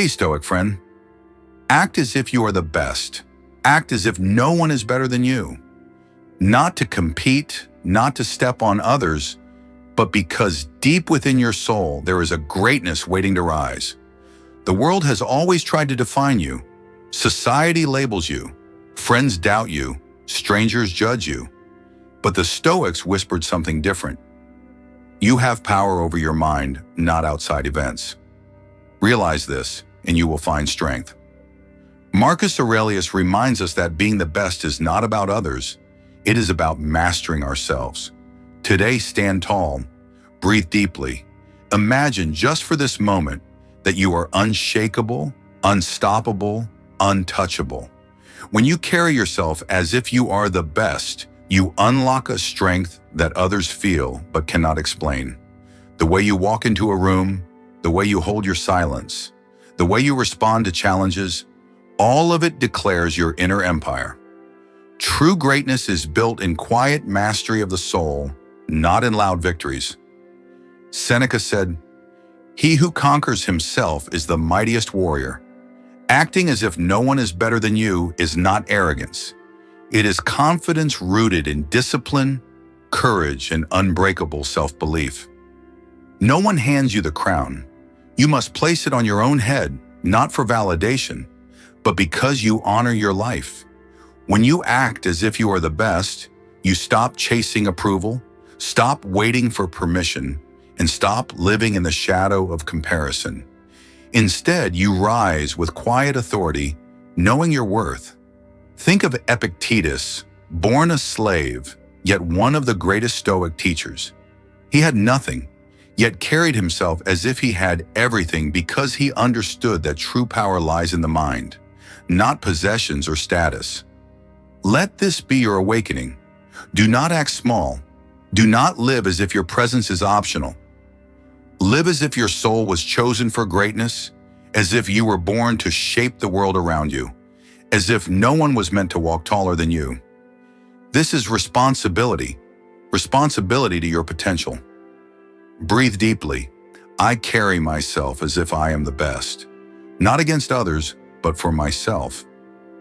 Hey, Stoic friend. Act as if you are the best. Act as if no one is better than you. Not to compete, not to step on others, but because deep within your soul there is a greatness waiting to rise. The world has always tried to define you. Society labels you. Friends doubt you. Strangers judge you. But the Stoics whispered something different. You have power over your mind, not outside events. Realize this, and you will find strength. Marcus Aurelius reminds us that being the best is not about others. It is about mastering ourselves. Today, stand tall. Breathe deeply. Imagine just for this moment that you are unshakable, unstoppable, untouchable. When you carry yourself as if you are the best, you unlock a strength that others feel but cannot explain. The way you walk into a room, the way you hold your silence, the way you respond to challenges, all of it declares your inner empire. True greatness is built in quiet mastery of the soul, not in loud victories. Seneca said, "He who conquers himself is the mightiest warrior." Acting as if no one is better than you is not arrogance. It is confidence rooted in discipline, courage, and unbreakable self-belief. No one hands you the crown. You must place it on your own head, not for validation, but because you honor your life. When you act as if you are the best, you stop chasing approval, stop waiting for permission, and stop living in the shadow of comparison. Instead, you rise with quiet authority, knowing your worth. Think of Epictetus, born a slave, yet one of the greatest Stoic teachers. He had nothing, yet carried himself as if he had everything because he understood that true power lies in the mind, not possessions or status. Let this be your awakening. Do not act small. Do not live as if your presence is optional. Live as if your soul was chosen for greatness, as if you were born to shape the world around you, as if no one was meant to walk taller than you. This is responsibility to your potential. Breathe deeply. I carry myself as if I am the best, not against others, but for myself.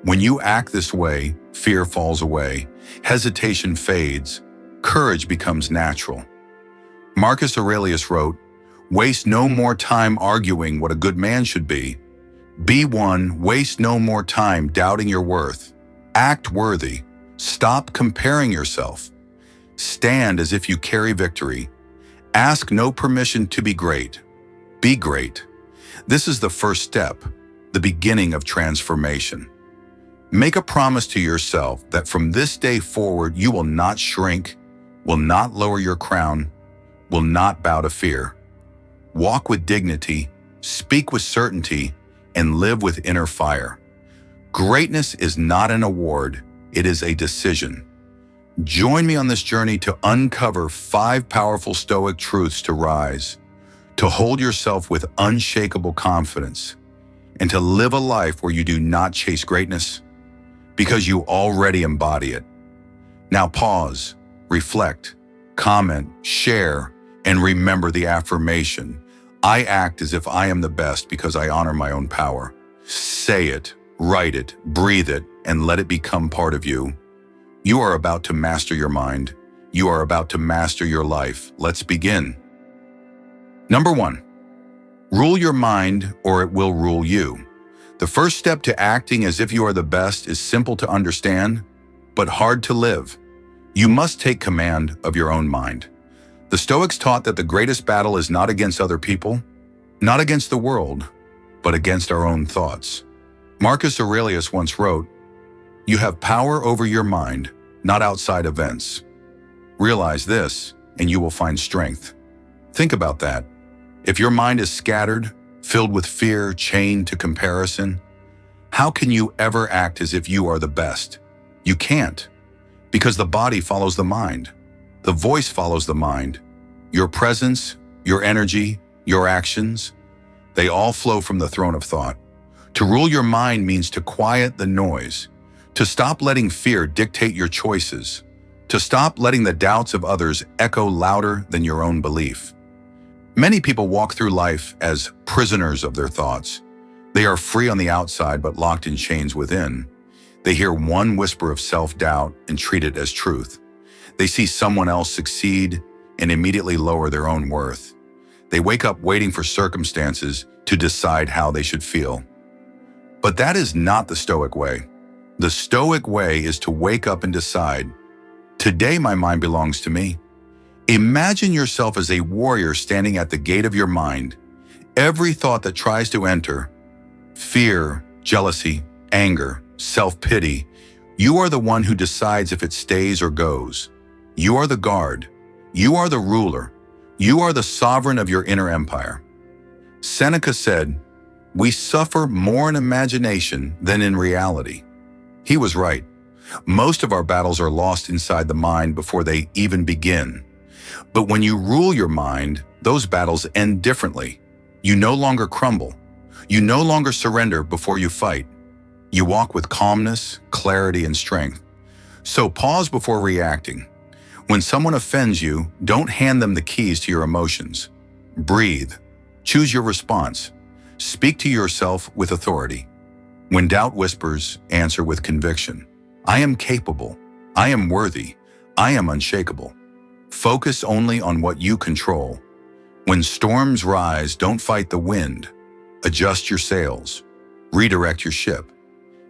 When you act this way, fear falls away, hesitation fades, courage becomes natural. Marcus Aurelius wrote, "Waste no more time arguing what a good man should be. Be one, waste no more time doubting your worth. Act worthy. Stop comparing yourself. Stand as if you carry victory. Ask no permission to be great. Be great." This is the first step, the beginning of transformation. Make a promise to yourself that from this day forward you will not shrink, will not lower your crown, will not bow to fear. Walk with dignity, speak with certainty, and live with inner fire. Greatness is not an award, it is a decision. Join me on this journey to uncover 5 powerful Stoic truths to rise, to hold yourself with unshakable confidence, and to live a life where you do not chase greatness, because you already embody it. Now pause, reflect, comment, share, and remember the affirmation. I act as if I am the best because I honor my own power. Say it, write it, breathe it, and let it become part of you. You are about to master your mind. You are about to master your life. Let's begin. Number 1, rule your mind or it will rule you. The first step to acting as if you are the best is simple to understand, but hard to live. You must take command of your own mind. The Stoics taught that the greatest battle is not against other people, not against the world, but against our own thoughts. Marcus Aurelius once wrote, "You have power over your mind, not outside events." Realize this, and you will find strength. Think about that. If your mind is scattered, filled with fear, chained to comparison, how can you ever act as if you are the best? You can't, because the body follows the mind. The voice follows the mind. Your presence, your energy, your actions, they all flow from the throne of thought. To rule your mind means to quiet the noise, to stop letting fear dictate your choices, to stop letting the doubts of others echo louder than your own belief. Many people walk through life as prisoners of their thoughts. They are free on the outside but locked in chains within. They hear one whisper of self-doubt and treat it as truth. They see someone else succeed and immediately lower their own worth. They wake up waiting for circumstances to decide how they should feel. But that is not the Stoic way. The Stoic way is to wake up and decide, today my mind belongs to me. Imagine yourself as a warrior standing at the gate of your mind. Every thought that tries to enter, fear, jealousy, anger, self-pity, you are the one who decides if it stays or goes. You are the guard. You are the ruler. You are the sovereign of your inner empire. Seneca said, "We suffer more in imagination than in reality." He was right. Most of our battles are lost inside the mind before they even begin. But when you rule your mind, those battles end differently. You no longer crumble. You no longer surrender before you fight. You walk with calmness, clarity, and strength. So pause before reacting. When someone offends you, don't hand them the keys to your emotions. Breathe. Choose your response. Speak to yourself with authority. When doubt whispers, answer with conviction. I am capable. I am worthy. I am unshakable. Focus only on what you control. When storms rise, don't fight the wind. Adjust your sails. Redirect your ship.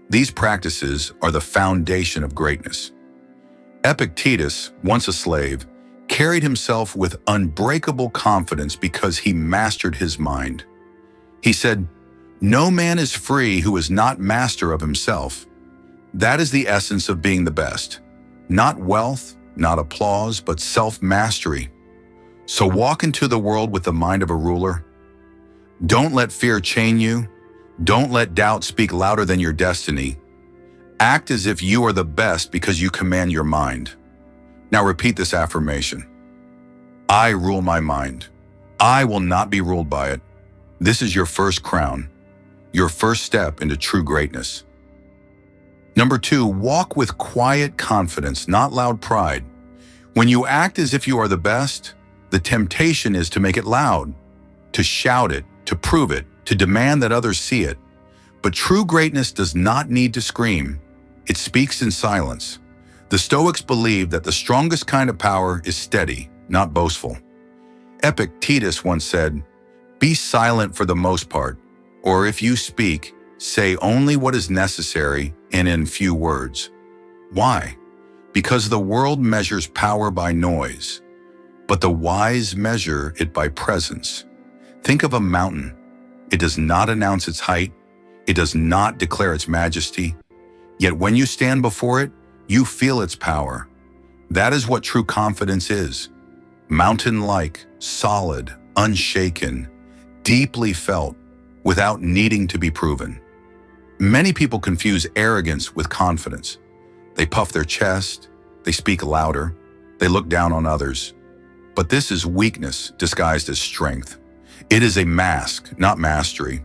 These practices are the foundation of greatness. Epictetus, once a slave, carried himself with unbreakable confidence because he mastered his mind. He said, "No man is free who is not master of himself." That is the essence of being the best. Not wealth, not applause, but self-mastery. So walk into the world with the mind of a ruler. Don't let fear chain you. Don't let doubt speak louder than your destiny. Act as if you are the best because you command your mind. Now repeat this affirmation. I rule my mind. I will not be ruled by it. This is your first crown, your first step into true greatness. Number 2, walk with quiet confidence, not loud pride. When you act as if you are the best, the temptation is to make it loud, to shout it, to prove it, to demand that others see it. But true greatness does not need to scream. It speaks in silence. The Stoics believe that the strongest kind of power is steady, not boastful. Epictetus once said, "Be silent for the most part, or if you speak, say only what is necessary and in few words." Why? Because the world measures power by noise, but the wise measure it by presence. Think of a mountain. It does not announce its height. It does not declare its majesty. Yet when you stand before it, you feel its power. That is what true confidence is. Mountain-like, solid, unshaken, deeply felt, without needing to be proven. Many people confuse arrogance with confidence. They puff their chest, they speak louder, they look down on others. But this is weakness disguised as strength. It is a mask, not mastery.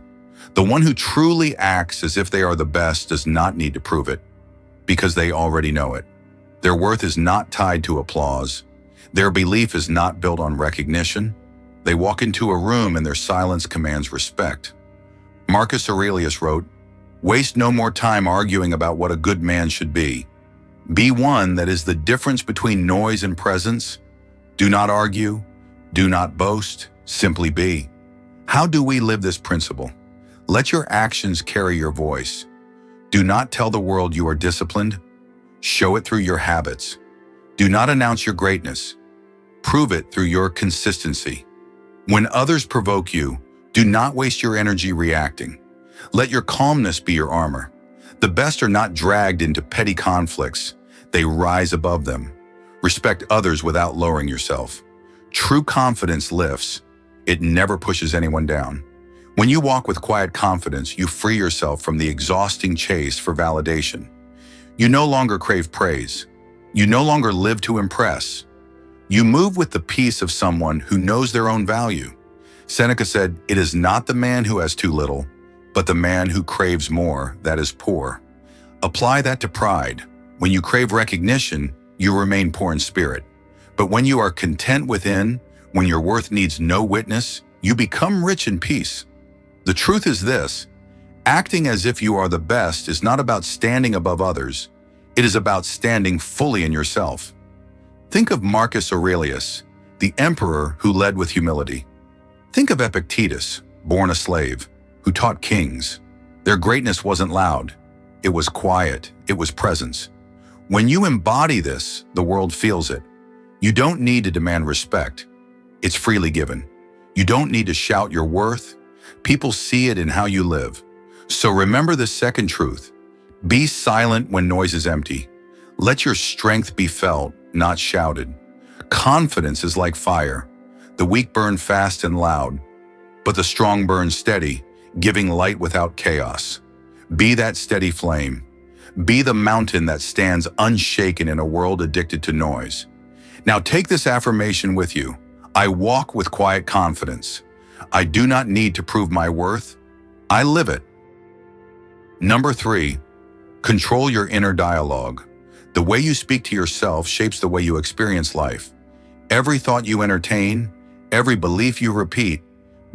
The one who truly acts as if they are the best does not need to prove it, because they already know it. Their worth is not tied to applause. Their belief is not built on recognition. They walk into a room and their silence commands respect. Marcus Aurelius wrote, "Waste no more time arguing about what a good man should be. Be one that is the difference between noise and presence. Do not argue. Do not boast. Simply be." How do we live this principle? Let your actions carry your voice. Do not tell the world you are disciplined. Show it through your habits. Do not announce your greatness. Prove it through your consistency. When others provoke you, do not waste your energy reacting. Let your calmness be your armor. The best are not dragged into petty conflicts. They rise above them. Respect others without lowering yourself. True confidence lifts. It never pushes anyone down. When you walk with quiet confidence, you free yourself from the exhausting chase for validation. You no longer crave praise. You no longer live to impress. You move with the peace of someone who knows their own value. Seneca said, "It is not the man who has too little, but the man who craves more that is poor." Apply that to pride. When you crave recognition, you remain poor in spirit. But when you are content within, when your worth needs no witness, you become rich in peace. The truth is this: Acting as if you are the best is not about standing above others. It is about standing fully in yourself. Think of Marcus Aurelius, the emperor who led with humility. Think of Epictetus, born a slave, who taught kings. Their greatness wasn't loud. It was quiet. It was presence. When you embody this, the world feels it. You don't need to demand respect. It's freely given. You don't need to shout your worth. People see it in how you live. So remember the second truth. Be silent when noise is empty. Let your strength be felt, not shouted. Confidence is like fire. The weak burn fast and loud, but the strong burn steady, giving light without chaos. Be that steady flame. Be the mountain that stands unshaken in a world addicted to noise. Now take this affirmation with you. I walk with quiet confidence. I do not need to prove my worth. I live it. Number 3, control your inner dialogue. The way you speak to yourself shapes the way you experience life. Every thought you entertain, every belief you repeat,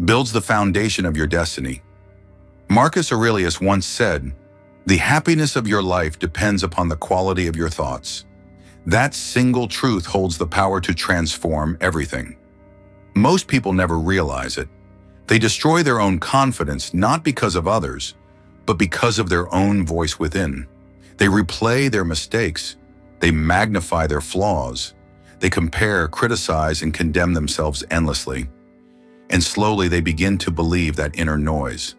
builds the foundation of your destiny. Marcus Aurelius once said, "The happiness of your life depends upon the quality of your thoughts." That single truth holds the power to transform everything. Most people never realize it. They destroy their own confidence not because of others, but because of their own voice within. They replay their mistakes. They magnify their flaws. They compare, criticize, and condemn themselves endlessly. And slowly they begin to believe that inner noise.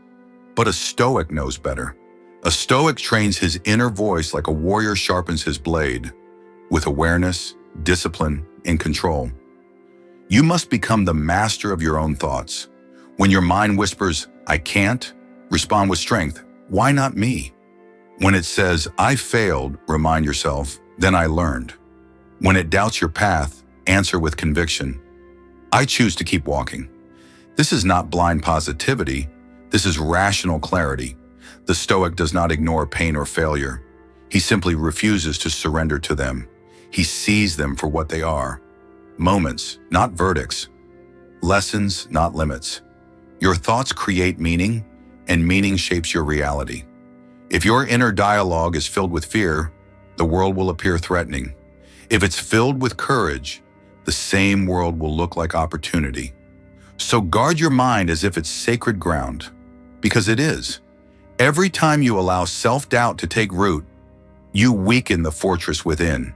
But a Stoic knows better. A Stoic trains his inner voice like a warrior sharpens his blade, with awareness, discipline, and control. You must become the master of your own thoughts. When your mind whispers, "I can't," respond with strength, "Why not me?" When it says, "I failed," remind yourself, "Then I learned." When it doubts your path, answer with conviction, "I choose to keep walking." This is not blind positivity. This is rational clarity. The Stoic does not ignore pain or failure. He simply refuses to surrender to them. He sees them for what they are. Moments, not verdicts. Lessons, not limits. Your thoughts create meaning, and meaning shapes your reality. If your inner dialogue is filled with fear, the world will appear threatening. If it's filled with courage, the same world will look like opportunity. So guard your mind as if it's sacred ground, because it is. Every time you allow self-doubt to take root, you weaken the fortress within.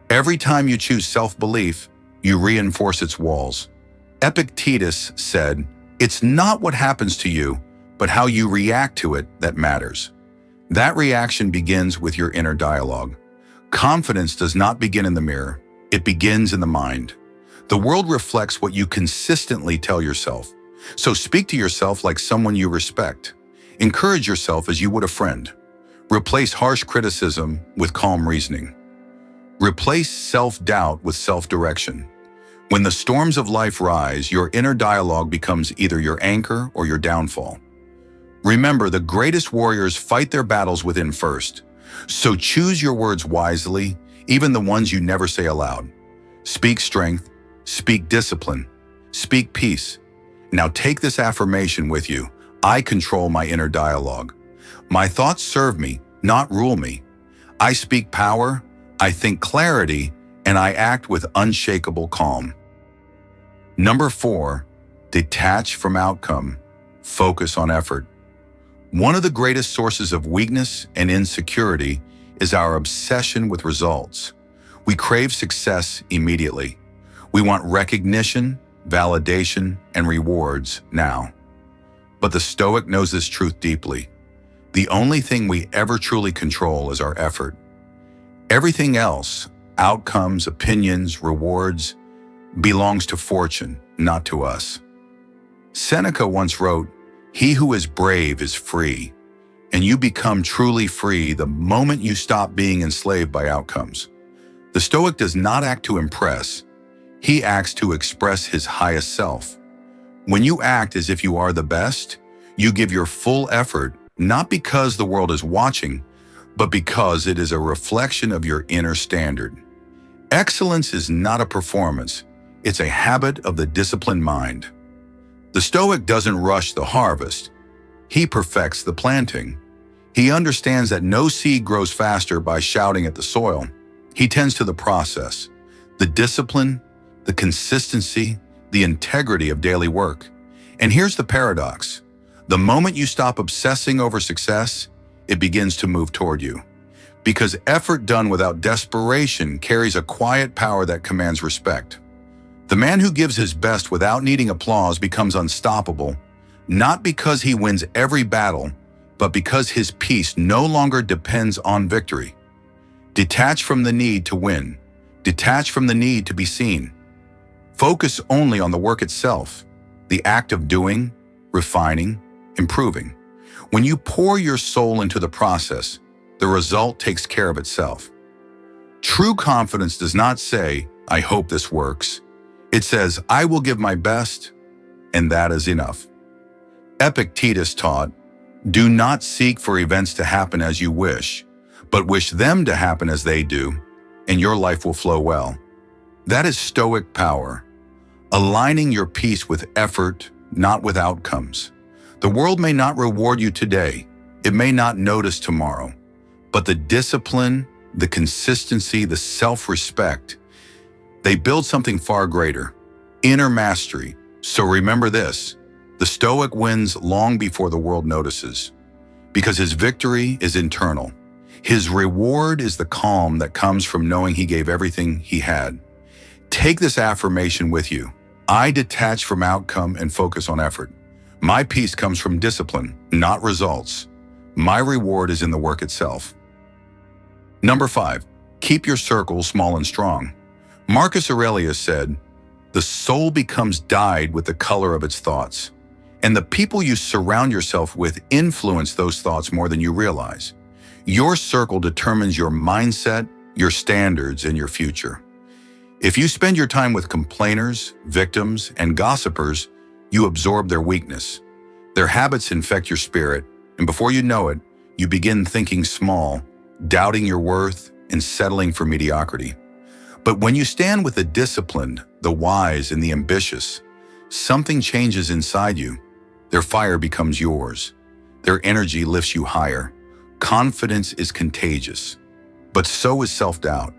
Every time you choose self-belief, you reinforce its walls. Epictetus said, "It's not what happens to you, but how you react to it that matters." That reaction begins with your inner dialogue. Confidence does not begin in the mirror. It begins in the mind. The world reflects what you consistently tell yourself. So speak to yourself like someone you respect. Encourage yourself as you would a friend. Replace harsh criticism with calm reasoning. Replace self-doubt with self-direction. When the storms of life rise, your inner dialogue becomes either your anchor or your downfall. Remember, the greatest warriors fight their battles within first. So choose your words wisely, even the ones you never say aloud. Speak strength, speak discipline, speak peace. Now take this affirmation with you. I control my inner dialogue. My thoughts serve me, not rule me. I speak power, I think clarity, and I act with unshakable calm. Number 4, detach from outcome. Focus on effort. One of the greatest sources of weakness and insecurity is our obsession with results. We crave success immediately. We want recognition, validation, and rewards now. But the Stoic knows this truth deeply. The only thing we ever truly control is our effort. Everything else, outcomes, opinions, rewards, belongs to fortune, not to us. Seneca once wrote, "He who is brave is free, and you become truly free the moment you stop being enslaved by outcomes." The Stoic does not act to impress. He acts to express his highest self. When you act as if you are the best, you give your full effort, not because the world is watching, but because it is a reflection of your inner standard. Excellence is not a performance. It's a habit of the disciplined mind. The Stoic doesn't rush the harvest. He perfects the planting. He understands that no seed grows faster by shouting at the soil. He tends to the process, the discipline, the consistency, the integrity of daily work. And here's the paradox. The moment you stop obsessing over success, it begins to move toward you. Because effort done without desperation carries a quiet power that commands respect. The man who gives his best without needing applause becomes unstoppable, not because he wins every battle, but because his peace no longer depends on victory. Detach from the need to win. Detach from the need to be seen. Focus only on the work itself, the act of doing, refining, improving. When you pour your soul into the process, the result takes care of itself. True confidence does not say, "I hope this works." It says, "I will give my best, and that is enough." Epictetus taught, "Do not seek for events to happen as you wish, but wish them to happen as they do, and your life will flow well." That is Stoic power, aligning your peace with effort, not with outcomes. The world may not reward you today, it may not notice tomorrow, but the discipline, the consistency, the self-respect, they build something far greater, inner mastery. So remember this, the Stoic wins long before the world notices, because his victory is internal. His reward is the calm that comes from knowing he gave everything he had. Take this affirmation with you. I detach from outcome and focus on effort. My peace comes from discipline, not results. My reward is in the work itself. Number 5, keep your circle small and strong. Marcus Aurelius said, "The soul becomes dyed with the color of its thoughts, and the people you surround yourself with influence those thoughts more than you realize." Your circle determines your mindset, your standards, and your future. If you spend your time with complainers, victims, and gossipers, you absorb their weakness. Their habits infect your spirit, and before you know it, you begin thinking small, doubting your worth, and settling for mediocrity. But when you stand with the disciplined, the wise, and the ambitious, something changes inside you. Their fire becomes yours. Their energy lifts you higher. Confidence is contagious, but so is self-doubt.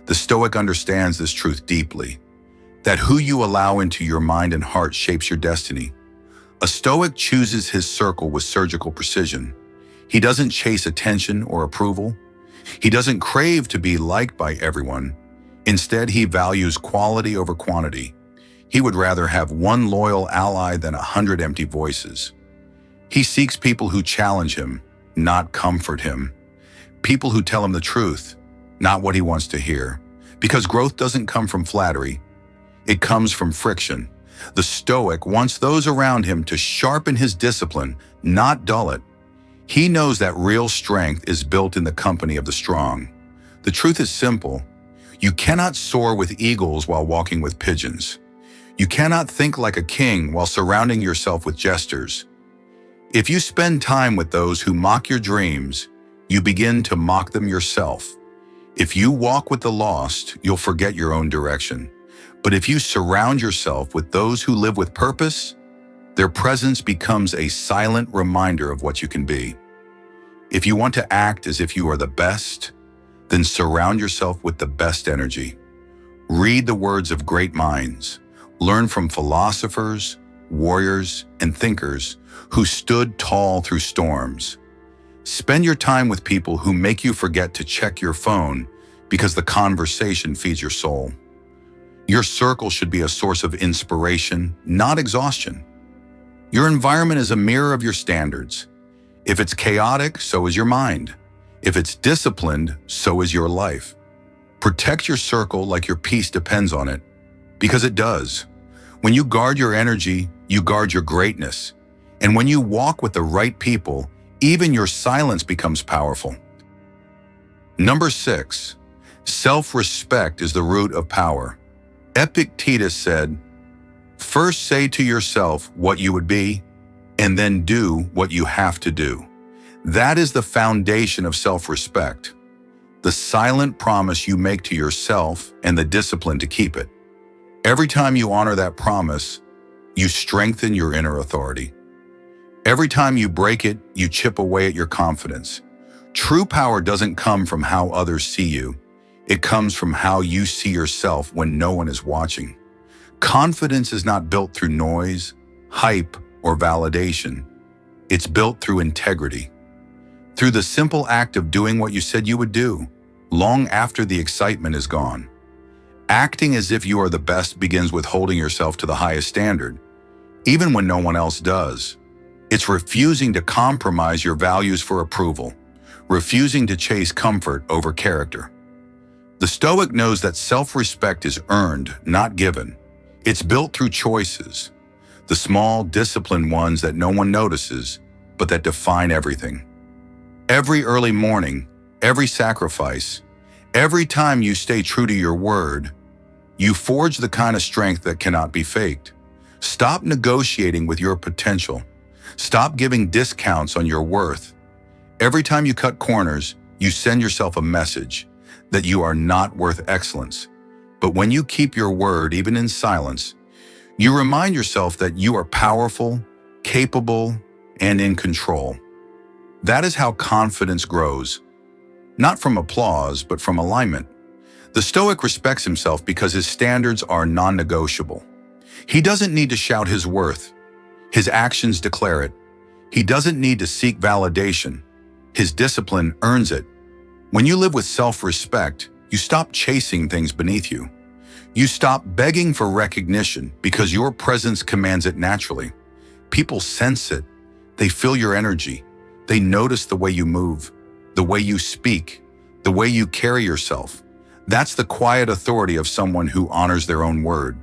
The Stoic understands this truth deeply, that who you allow into your mind and heart shapes your destiny. A Stoic chooses his circle with surgical precision. He doesn't chase attention or approval. He doesn't crave to be liked by everyone. Instead, he values quality over quantity. He would rather have one loyal ally than 100 empty voices. He seeks people who challenge him, not comfort him. People who tell him the truth, not what he wants to hear. Because growth doesn't come from flattery. It comes from friction. The Stoic wants those around him to sharpen his discipline, not dull it. He knows that real strength is built in the company of the strong. The truth is simple. You cannot soar with eagles while walking with pigeons. You cannot think like a king while surrounding yourself with jesters. If you spend time with those who mock your dreams, you begin to mock them yourself. If you walk with the lost, you'll forget your own direction. But if you surround yourself with those who live with purpose, their presence becomes a silent reminder of what you can be. If you want to act as if you are the best, then surround yourself with the best energy. Read the words of great minds. Learn from philosophers, warriors, and thinkers who stood tall through storms. Spend your time with people who make you forget to check your phone because the conversation feeds your soul. Your circle should be a source of inspiration, not exhaustion. Your environment is a mirror of your standards. If it's chaotic, so is your mind. If it's disciplined, so is your life. Protect your circle like your peace depends on it, because it does. When you guard your energy, you guard your greatness. And when you walk with the right people, even your silence becomes powerful. Number 6, self-respect is the root of power. Epictetus said, "First say to yourself what you would be, and then do what you have to do." That is the foundation of self-respect, the silent promise you make to yourself and the discipline to keep it. Every time you honor that promise, you strengthen your inner authority. Every time you break it, you chip away at your confidence. True power doesn't come from how others see you. It comes from how you see yourself when no one is watching. Confidence is not built through noise, hype, or validation. It's built through integrity. Through the simple act of doing what you said you would do, long after the excitement is gone. Acting as if you are the best begins with holding yourself to the highest standard, even when no one else does. It's refusing to compromise your values for approval, refusing to chase comfort over character. The Stoic knows that self-respect is earned, not given. It's built through choices, the small, disciplined ones that no one notices, but that define everything. Every early morning, every sacrifice, every time you stay true to your word, you forge the kind of strength that cannot be faked. Stop negotiating with your potential. Stop giving discounts on your worth. Every time you cut corners, you send yourself a message that you are not worth excellence. But when you keep your word, even in silence, you remind yourself that you are powerful, capable, and in control. That is how confidence grows, not from applause, but from alignment. The Stoic respects himself because his standards are non-negotiable. He doesn't need to shout his worth. His actions declare it. He doesn't need to seek validation. His discipline earns it. When you live with self-respect, you stop chasing things beneath you. You stop begging for recognition because your presence commands it naturally. People sense it. They feel your energy. They notice the way you move, the way you speak, the way you carry yourself. That's the quiet authority of someone who honors their own word.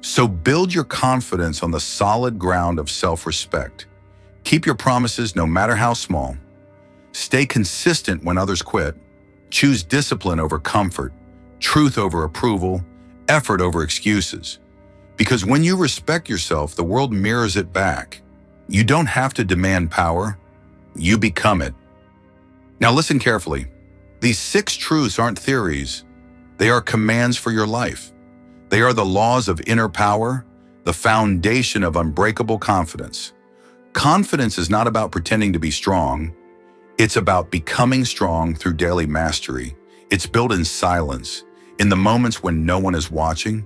So build your confidence on the solid ground of self-respect. Keep your promises no matter how small. Stay consistent when others quit. Choose discipline over comfort, truth over approval, effort over excuses. Because when you respect yourself, the world mirrors it back. You don't have to demand power. You become it. Now listen carefully. These 6 truths aren't theories. They are commands for your life. They are the laws of inner power, the foundation of unbreakable confidence. Confidence is not about pretending to be strong. It's about becoming strong through daily mastery. It's built in silence, in the moments when no one is watching,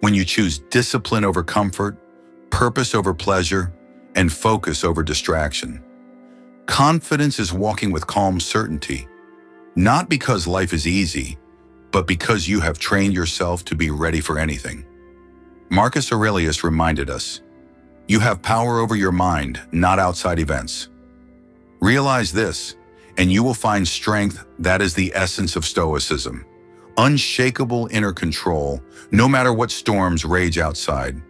when you choose discipline over comfort, purpose over pleasure, and focus over distraction. Confidence is walking with calm certainty, not because life is easy, but because you have trained yourself to be ready for anything. Marcus Aurelius reminded us, you have power over your mind, not outside events. Realize this, and you will find strength that is the essence of Stoicism. Unshakable inner control, no matter what storms rage outside.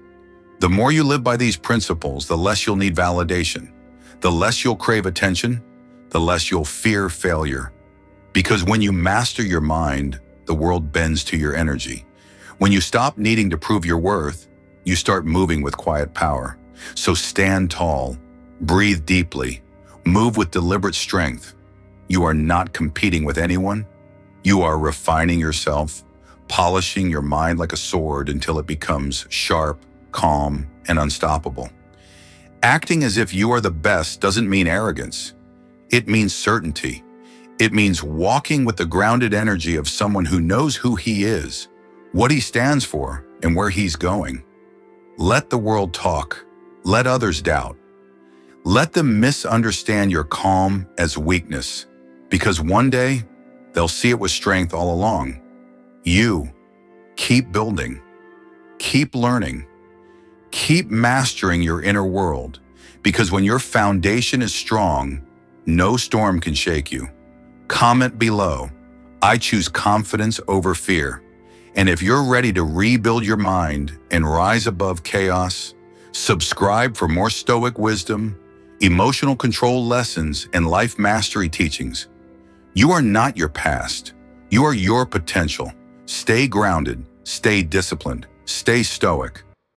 The more you live by these principles, the less you'll need validation. The less you'll crave attention, the less you'll fear failure. Because when you master your mind, the world bends to your energy. When you stop needing to prove your worth, you start moving with quiet power. So stand tall, breathe deeply, move with deliberate strength. You are not competing with anyone. You are refining yourself, polishing your mind like a sword until it becomes sharp, calm, and unstoppable. Acting as if you are the best doesn't mean arrogance. It means certainty. It means walking with the grounded energy of someone who knows who he is, what he stands for, and where he's going. Let the world talk. Let others doubt. Let them misunderstand your calm as weakness, because one day they'll see it was strength all along. You keep building, keep learning, keep mastering your inner world, because when your foundation is strong, no storm can shake you. Comment below, I choose confidence over fear. And if you're ready to rebuild your mind and rise above chaos, subscribe for more Stoic wisdom, emotional control lessons, and life mastery teachings. You are not your past. You are your potential. Stay grounded, stay disciplined, stay stoic.